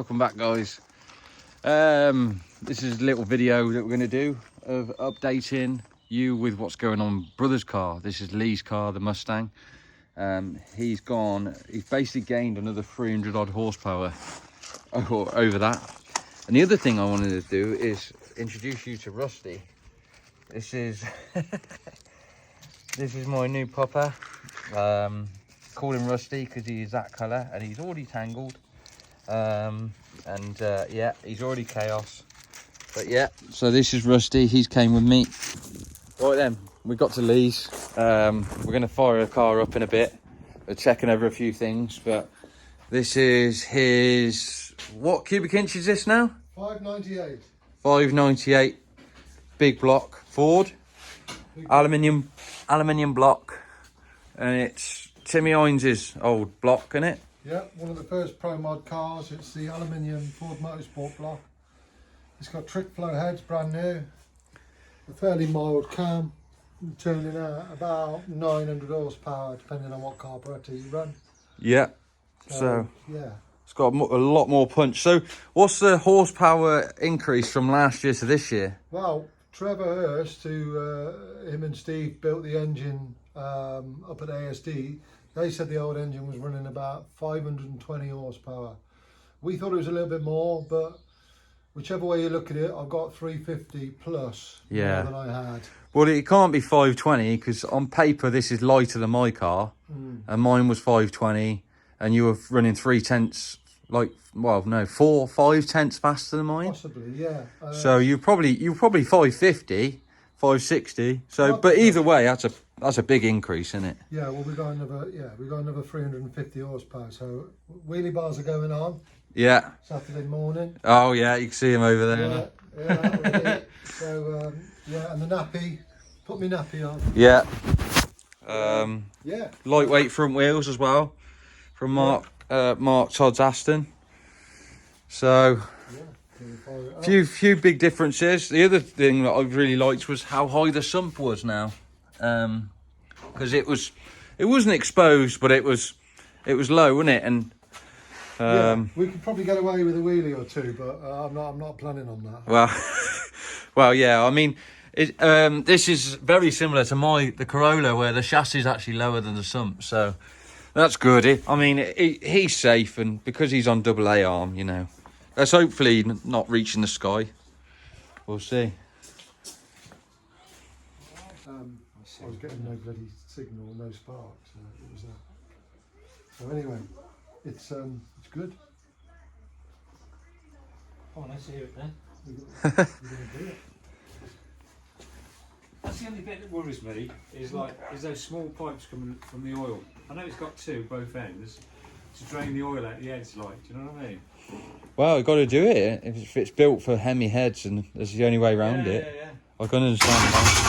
welcome back, guys. This is a little video that we're going to do of updating you with what's going on brother's car. This is Lee's car, the Mustang. He's basically gained another 300 odd horsepower over that. And the other thing I wanted to do is introduce you to Rusty. This is this is my new pupper. Call him Rusty because he is that colour, and he's already tangled. Yeah, he's already chaos. But yeah, so this is Rusty. He's came with me. Right then, we got to Lee's. We're going to fire the car up in a bit. We're checking over a few things, but this is his, what cubic inch is this now? 598. 598, big block Ford, aluminium block, and it's Timmy Hines's old block, isn't it? Yeah, one of the first Pro Mod cars. It's the aluminium Ford Motorsport block. It's got trick flow heads, brand new. A fairly mild cam, turning out about 900 horsepower, depending on what carburetor you run. Yeah. So yeah, it's got a lot more punch. So what's the horsepower increase from last year to this year? Well, Trevor Hurst, him and Steve built the engine up at ASD. They said the old engine was running about 520 horsepower. We thought it was a little bit more, but whichever way you look at it, I've got 350 plus more than I had. Well, it can't be 520 because on paper this is lighter than my car, and mine was 520, and you were running 3/10, like, well, no, 5 tenths faster than mine. Possibly, yeah. So you're probably 550, 560. So, but either way, that's a big increase, isn't it? Yeah. Well, we got another 350 horsepower. So wheelie bars are going on. Yeah. Saturday morning. Oh yeah, you can see him over there. Yeah, that was it. So yeah, and the nappy. Put me nappy on. Yeah. Yeah. Lightweight front wheels as well, from Mark Todd's Aston. So few big differences. The other thing that I really liked was how high the sump was now, because it wasn't exposed, but it was low, wasn't it? And yeah, we could probably get away with a wheelie or two, but I'm not planning on that. Well, yeah. I mean, this is very similar to the Corolla, where the chassis is actually lower than the sump, so that's good. He's safe, and because he's on AA arm, you know, that's hopefully not reaching the sky. We'll see. I was getting no bloody signal, no spark, so it was that. So anyway, it's good. Oh, let's hear it then. We're gonna do it. That's the only bit that worries me is those small pipes coming from the oil. I know it's got two both ends to drain the oil out the heads, like, do you know what I mean? Well, you've got to do it if it's built for Hemi heads, and that's the only way around it. Yeah. I can understand that.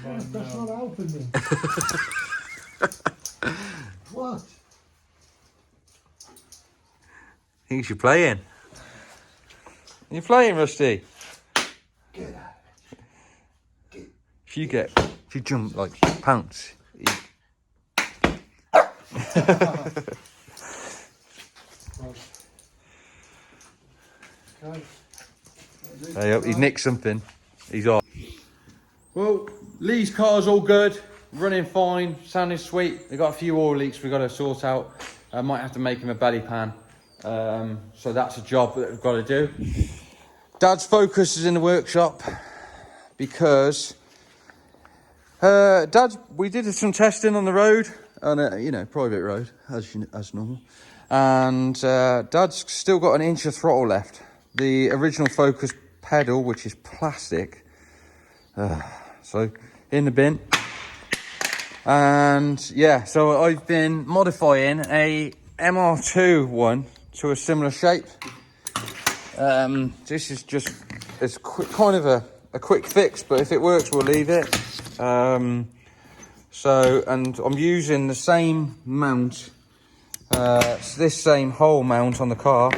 That's not helping me. What? Thinks you're playing. You're playing, Rusty. Get out. If you jump like pounce. Hey, he's nicked something. He's off. Well, Lee's car's all good, running fine, sounding sweet. We've got a few oil leaks we've got to sort out. I might have to make him a belly pan. So that's a job that we've got to do. Dad's Focus is in the workshop because we did some testing on the road, on a private road as normal, and Dad's still got an inch of throttle left. The original Focus pedal, which is plastic, so in the bin. And yeah, so I've been modifying a MR2 one to a similar shape. This is just kind of a quick fix, but if it works, we'll leave it. And I'm using the same mount, this same hole mount on the car,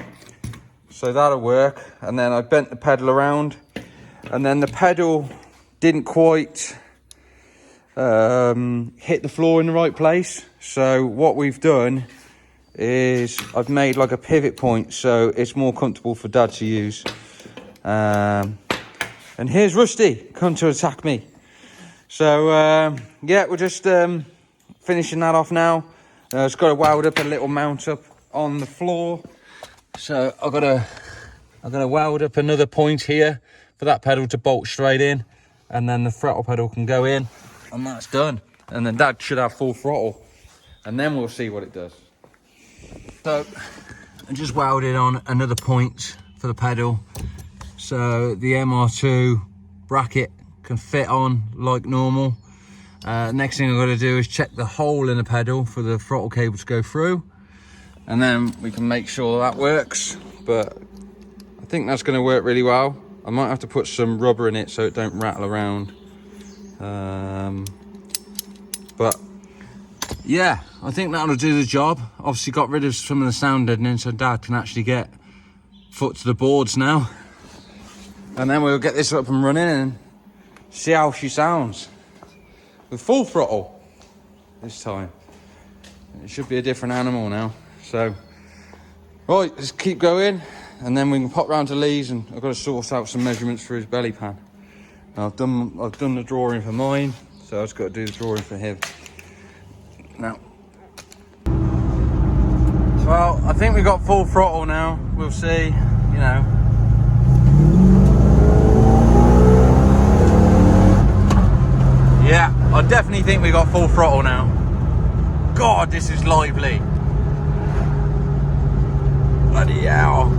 so that'll work. And then I bent the pedal around, and then the pedal didn't quite hit the floor in the right place. So what we've done is I've made like a pivot point so it's more comfortable for Dad to use. And here's Rusty come to attack me. So yeah, we're just finishing that off now. It's got to weld up a little mount up on the floor, so I've got to weld up another point here for that pedal to bolt straight in, and then the throttle pedal can go in, and that's done. And then Dad should have full throttle, and then we'll see what it does. So I just welded on another point for the pedal, so the MR2 bracket can fit on like normal. Next thing I've got to do is check the hole in the pedal for the throttle cable to go through, and then we can make sure that works. But I think that's going to work really well. I might have to put some rubber in it so it don't rattle around. But yeah, I think that'll do the job. Obviously got rid of some of the sound deadening so Dad can actually get foot to the boards now. And then we'll get this up and running and see how she sounds with full throttle this time. It should be a different animal now. So, right, let's keep going, and then we can pop round to Lee's, and I've got to sort out some measurements for his belly pan. I've done the drawing for mine, so I've just got to do the drawing for him. Now, well, I think we got full throttle now. We'll see, Yeah, I definitely think we got full throttle now. God, this is lively. Bloody hell.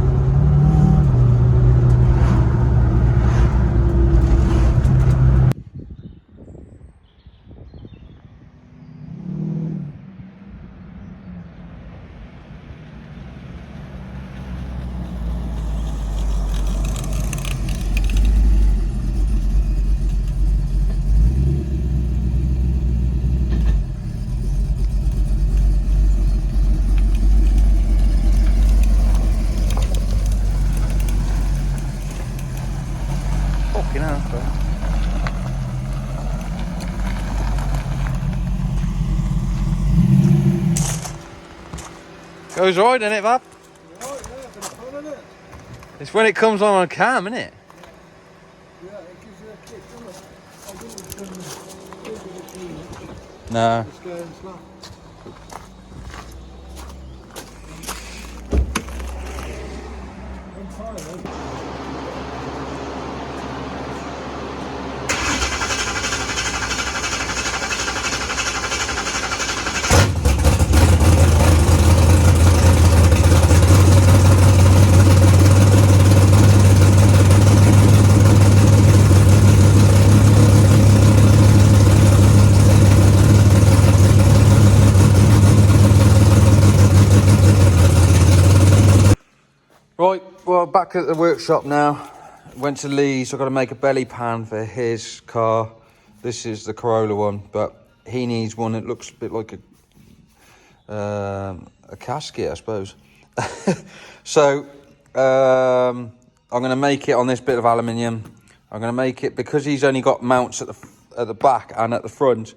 Fucking hell, bro. Goes right, doesn't it, Bob? Right, yeah, bit of fun, isn't it? It's when it comes on cam, isn't it? Yeah, it gives you a kick, doesn't it? I didn't think of it. No. It's going slow. I'm tired. Right, well, back at the workshop now. Went to Lee's. I've got to make a belly pan for his car. This is the Corolla one, but he needs one that looks a bit like a casket, I suppose. So I'm going to make it on this bit of aluminium. I'm going to make it, because he's only got mounts at the back and at the front,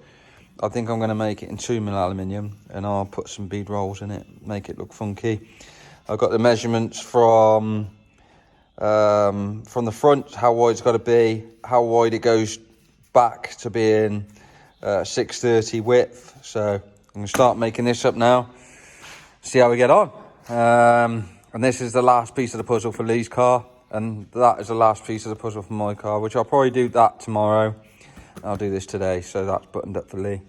I think I'm going to make it in 2mm aluminium, and I'll put some bead rolls in it, make it look funky. I've got the measurements from the front, how wide it's got to be, how wide it goes back to being 630 width. So I'm going to start making this up now, see how we get on. And this is the last piece of the puzzle for Lee's car, and that is the last piece of the puzzle for my car, which I'll probably do that tomorrow. I'll do this today, so that's buttoned up for Lee.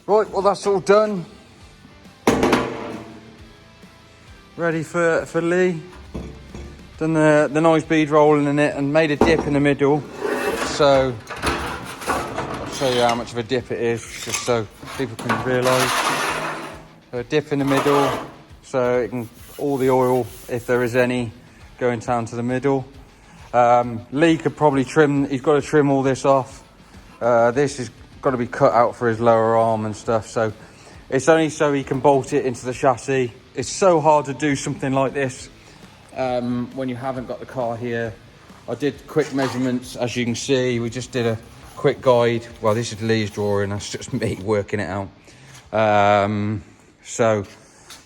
Right, well that's all done. Ready for Lee. Done the nice bead rolling in it and made a dip in the middle. So I'll show you how much of a dip it is, just so people can realise. So a dip in the middle, so it can, all the oil, if there is any, going down to the middle. Lee could probably trim, he's got to trim all this off. This is got to be cut out for his lower arm and stuff, so it's only so he can bolt it into the chassis. It's so hard to do something like this when you haven't got the car here. I did quick measurements, as you can see. We just did a quick guide. Well, this is Lee's drawing, that's just me working it out. So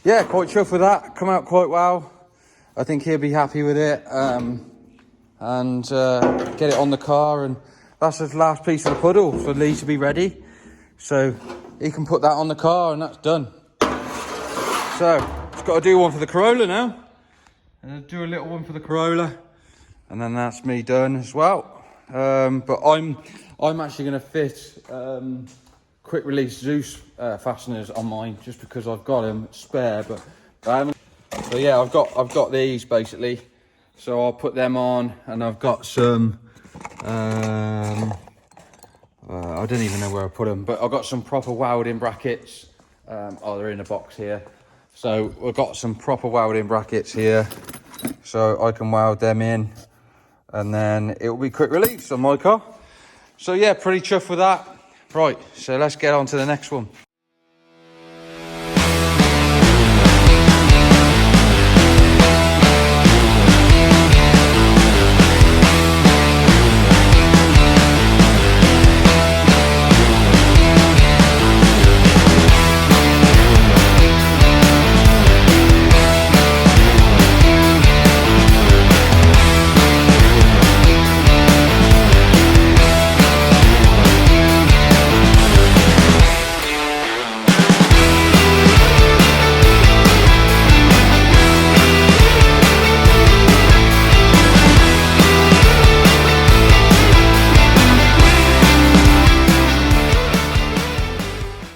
yeah, quite chuffed with that. Come out quite well. I think he'll be happy with it, and get it on the car, and that's the last piece of the puddle for Lee to be ready. So he can put that on the car, and that's done. So just got to do one for the Corolla now. And I'll do a little one for the Corolla, and then that's me done as well. But I'm actually going to fit quick release Zeus fasteners on mine, just because I've got them spare, but I haven't. So yeah, I've got these basically. So I'll put them on, and I've got some. I don't even know where I put them, but I've got some proper welding brackets. They're in a box here. So we've got some proper welding brackets here, so I can weld them in, and then it will be quick release on my car. So yeah, pretty chuffed with that. Right, so let's get on to the next one.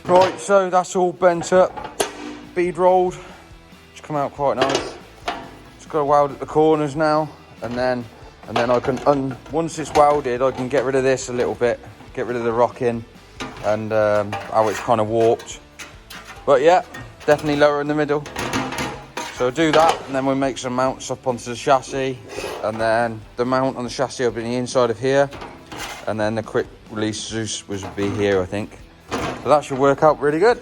Right, so that's all bent up, bead rolled. It's come out quite nice. It's got to weld at the corners now, and then I can, once it's welded, I can get rid of this a little bit, get rid of the rocking and how it's kind of warped. But yeah, definitely lower in the middle. So we'll do that, and then we'll make some mounts up onto the chassis, and then the mount on the chassis will be the inside of here, and then the quick release Zeus will be here, I think. So that should work out really good.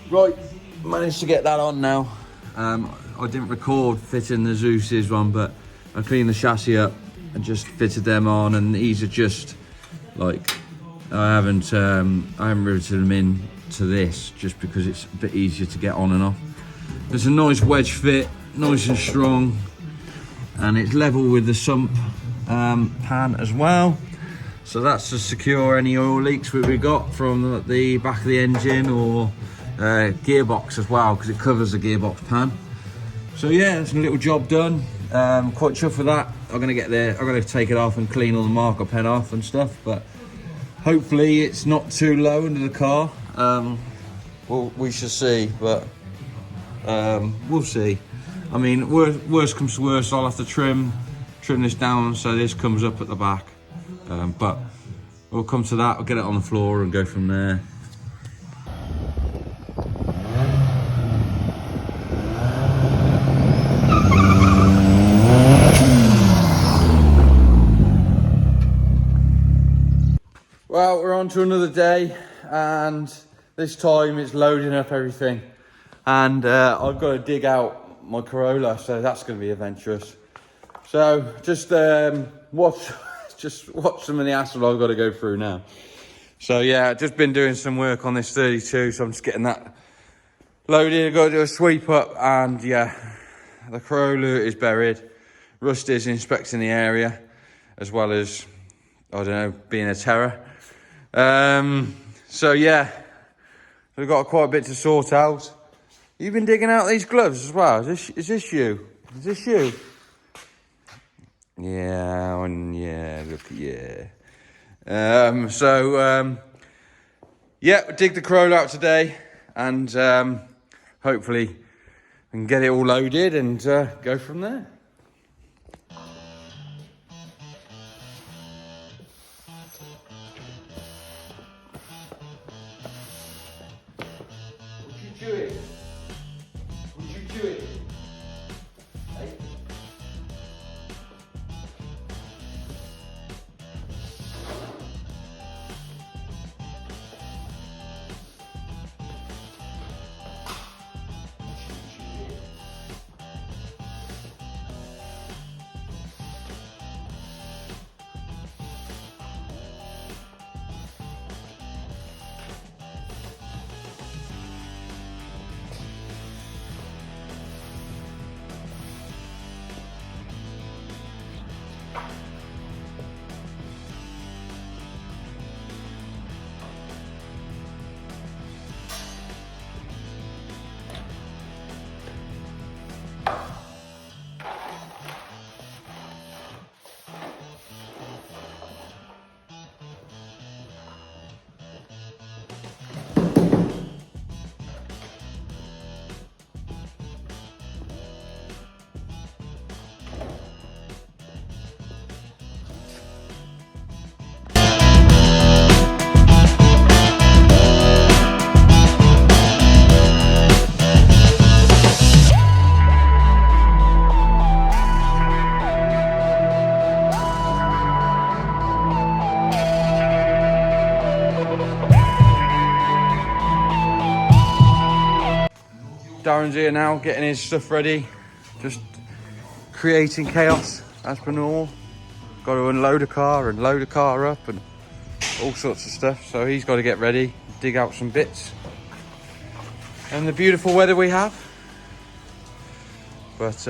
Right, managed to get that on now. I didn't record fitting the Zeus's one, but I cleaned the chassis up and just fitted them on, and these are just like, I haven't riveted them in to this just because it's a bit easier to get on and off. It's a nice wedge fit, nice and strong, and it's level with the sump pan as well. So that's to secure any oil leaks that we got from the back of the engine or gearbox as well, because it covers the gearbox pan. So yeah, it's a little job done. Quite chuffed with that. I'm gonna take it off and clean all the marker pen off and stuff, but hopefully it's not too low under the car. Well, we shall see, but we'll see. I mean, worst comes to worst, I'll have to trim this down so this comes up at the back. But we'll come to that. I'll get it on the floor and go from there. Well, we're on to another day, and this time it's loading up everything, and I've got to dig out my Corolla, so that's going to be adventurous. So just watch some of the hassle I've got to go through now. So yeah, I've just been doing some work on this 32, so I'm just getting that loaded. I've got to do a sweep up, and yeah, the Corolla is buried. Rusty's inspecting the area, as well as, I don't know, being a terror. So yeah, we've got quite a bit to sort out. You've been digging out these gloves as well. Is this you? Is this you? Yeah, and yeah, look, yeah. Yeah, dig the Corolla out today, and hopefully we can get it all loaded and go from there. Would you do it? Would you do it? Hey? Darren's here now, getting his stuff ready, just creating chaos as per normal. Got to unload a car and load a car up and all sorts of stuff. So he's got to get ready, dig out some bits. And the beautiful weather we have. But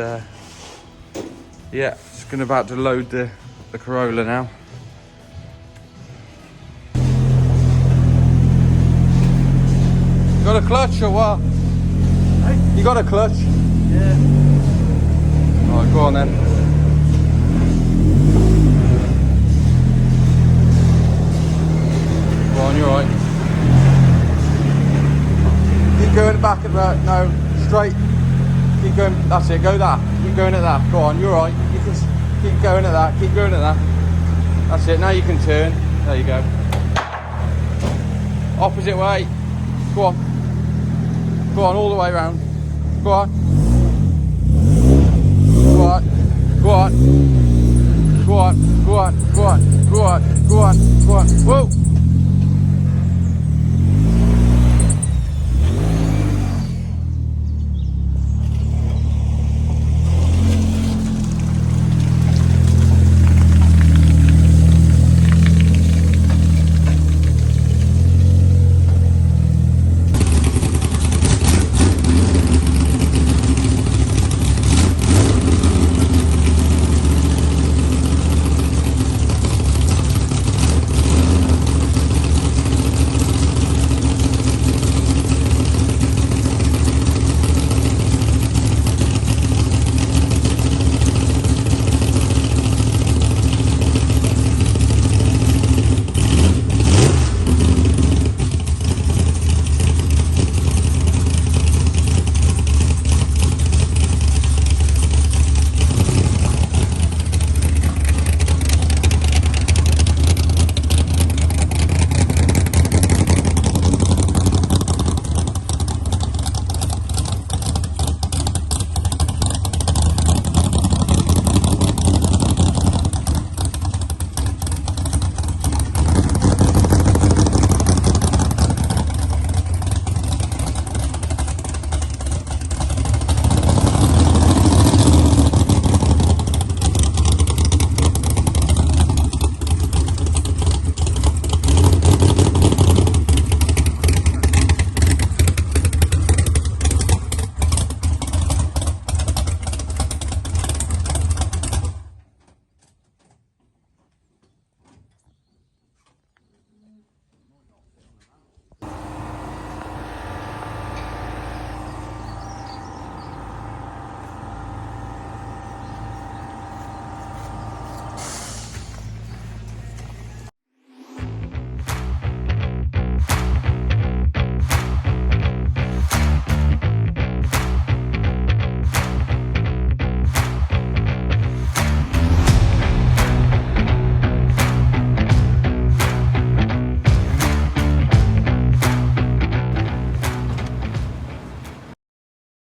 yeah, just about to load the Corolla now. Got a clutch or what? You got a clutch? Yeah. Alright, go on then. Go on, you're right. Keep going back at that. No, straight. Keep going. That's it. Go that. keep going at that. Go on, you're right. You can keep going at that. Keep going at that. That's it. Now you can turn. There you go. Opposite way. Go on. Go on, all the way around. Go on. Go on. Go on. Go on. Go on. Go on. Go on. Go on. Go on. Whoa.